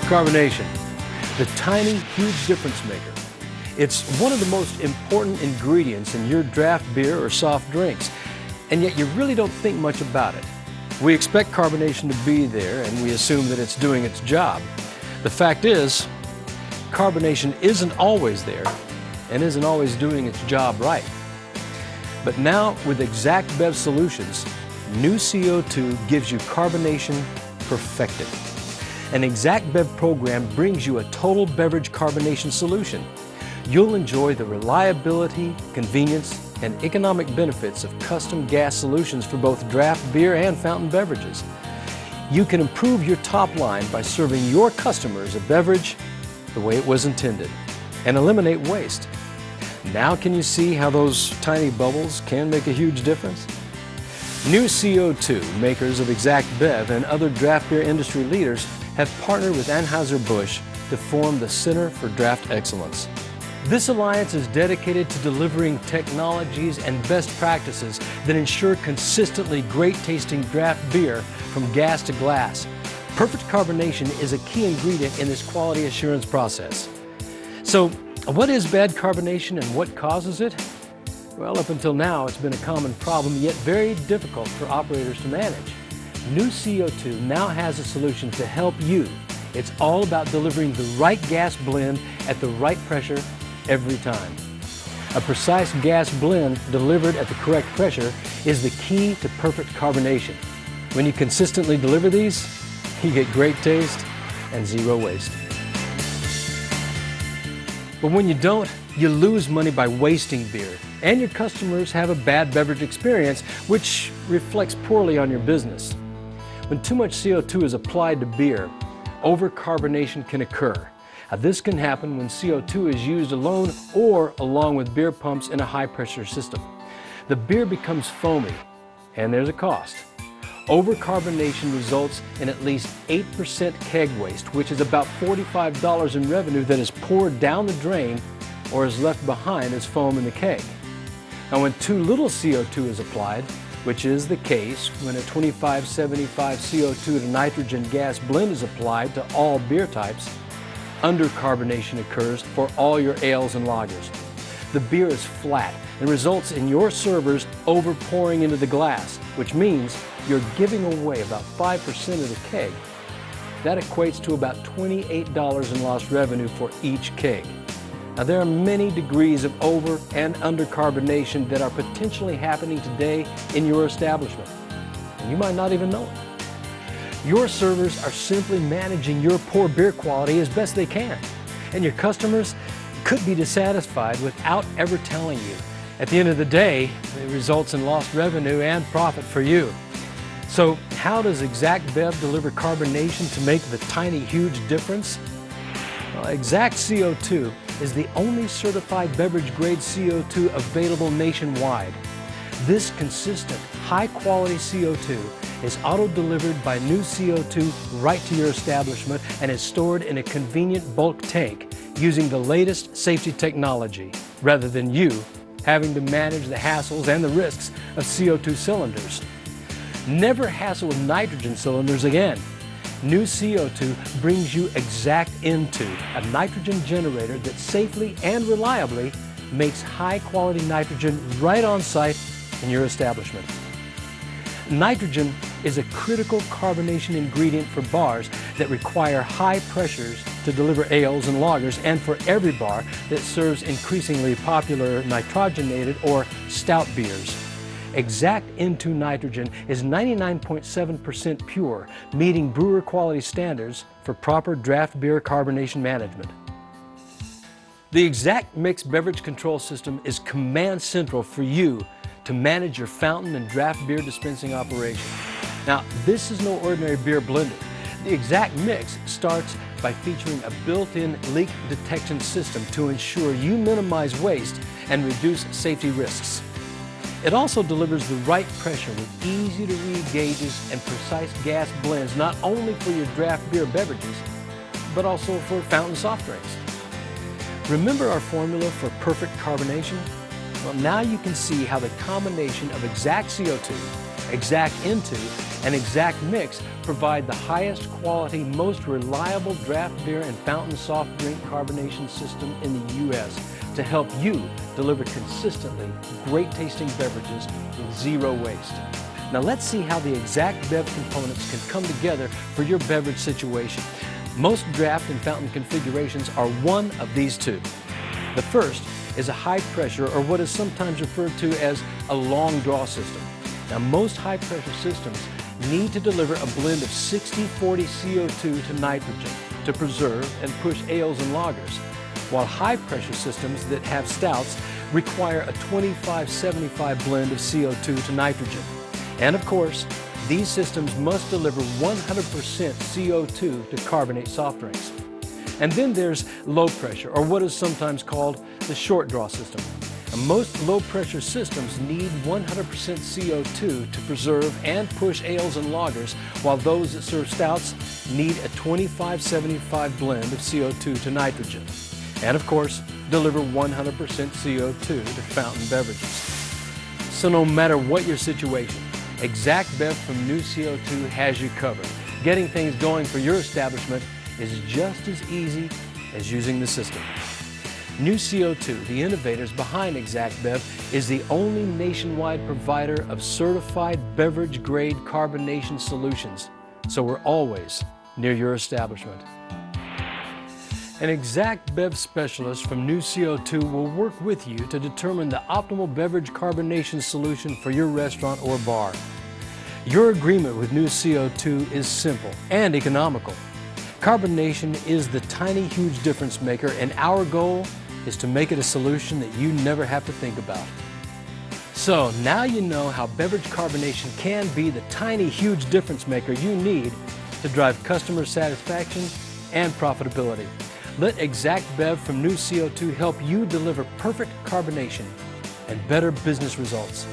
Carbonation, the tiny, huge difference maker. It's one of the most important ingredients in your draft beer or soft drinks, and yet you really don't think much about it. We expect carbonation to be there, and we assume that it's doing its job. The fact is, carbonation isn't always there and isn't always doing its job right. But now, with XACTBev solutions, NuC02 gives you carbonation perfected. An XACTBev program brings you a total beverage carbonation solution. You'll enjoy the reliability, convenience, and economic benefits of custom gas solutions for both draft beer and fountain beverages. You can improve your top line by serving your customers a beverage the way it was intended and eliminate waste. Now can you see how those tiny bubbles can make a huge difference? NuC02, makers of XACTBev and other draft beer industry leaders, have partnered with Anheuser-Busch to form the Center for Draft Excellence. This alliance is dedicated to delivering technologies and best practices that ensure consistently great-tasting draft beer from gas to glass. Perfect carbonation is a key ingredient in this quality assurance process. So, what is bad carbonation and what causes it? Well, up until now, it's been a common problem, yet very difficult for operators to manage. NuC02 now has a solution to help you. It's all about delivering the right gas blend at the right pressure every time. A precise gas blend delivered at the correct pressure is the key to perfect carbonation. When you consistently deliver these, you get great taste and zero waste. But when you don't, you lose money by wasting beer, and your customers have a bad beverage experience, which reflects poorly on your business. When too much CO2 is applied to beer, overcarbonation can occur. Now, this can happen when CO2 is used alone or along with beer pumps in a high-pressure system. The beer becomes foamy, and there's a cost. Overcarbonation results in at least 8% keg waste, which is about $45 in revenue that is poured down the drain or is left behind as foam in the keg. Now, when too little CO2 is applied, which is the case when a 25-75 CO2 to nitrogen gas blend is applied to all beer types, undercarbonation occurs for all your ales and lagers. The beer is flat and results in your servers overpouring into the glass, which means you're giving away about 5% of the keg. That equates to about $28 in lost revenue for each keg. Now, there are many degrees of over and undercarbonation that are potentially happening today in your establishment, and you might not even know it. Your servers are simply managing your poor beer quality as best they can, and your customers could be dissatisfied without ever telling you. At the end of the day, it results in lost revenue and profit for you. So how does XACTBev deliver carbonation to make the tiny, huge difference? Well, XACT-CO2 is the only certified beverage-grade CO2 available nationwide. This consistent, high-quality CO2 is auto-delivered by NuC02 right to your establishment and is stored in a convenient bulk tank using the latest safety technology, rather than you having to manage the hassles and the risks of CO2 cylinders. Never hassle with nitrogen cylinders again. NuC02 brings you XACT-N2, a nitrogen generator that safely and reliably makes high-quality nitrogen right on site in your establishment. Nitrogen is a critical carbonation ingredient for bars that require high pressures to deliver ales and lagers, and for every bar that serves increasingly popular nitrogenated or stout beers. XACT-N2 nitrogen is 99.7% pure, meeting brewer quality standards for proper draft beer carbonation management. The XACT Mixed Beverage Control System is command central for you to manage your fountain and draft beer dispensing operation. Now, this is no ordinary beer blender. The XACT Mix starts by featuring a built-in leak detection system to ensure you minimize waste and reduce safety risks. It also delivers the right pressure with easy-to-read gauges and precise gas blends, not only for your draft beer beverages, but also for fountain soft drinks. Remember our formula for perfect carbonation? Well, now you can see how the combination of XACT-CO2 XACTBev and XACTMix provide the highest quality, most reliable draft beer and fountain soft drink carbonation system in the U.S. to help you deliver consistently great tasting beverages with zero waste. Now let's see how the XACTBev components can come together for your beverage situation. Most draft and fountain configurations are one of these two. The first is a high pressure, or what is sometimes referred to as a long draw system. Now most high pressure systems need to deliver a blend of 60-40 CO2 to nitrogen to preserve and push ales and lagers, while high pressure systems that have stouts require a 25-75 blend of CO2 to nitrogen. And of course, these systems must deliver 100% CO2 to carbonate soft drinks. And then there's low pressure, or what is sometimes called the short draw system. And most low pressure systems need 100% CO2 to preserve and push ales and lagers, while those that serve stouts need a 25-75 blend of CO2 to nitrogen. And of course, deliver 100% CO2 to fountain beverages. So no matter what your situation, XACTBev from NuC02 has you covered. Getting things going for your establishment is just as easy as using the system. NuC02, the innovators behind XACTBev, is the only nationwide provider of certified beverage-grade carbonation solutions, so we're always near your establishment. An XACTBev specialist from NuC02 will work with you to determine the optimal beverage carbonation solution for your restaurant or bar. Your agreement with NuC02 is simple and economical. Carbonation is the tiny, huge difference maker, and our goal is to make it a solution that you never have to think about. So now you know how beverage carbonation can be the tiny, huge difference maker you need to drive customer satisfaction and profitability. Let XACTBev from NuC02 help you deliver perfect carbonation and better business results.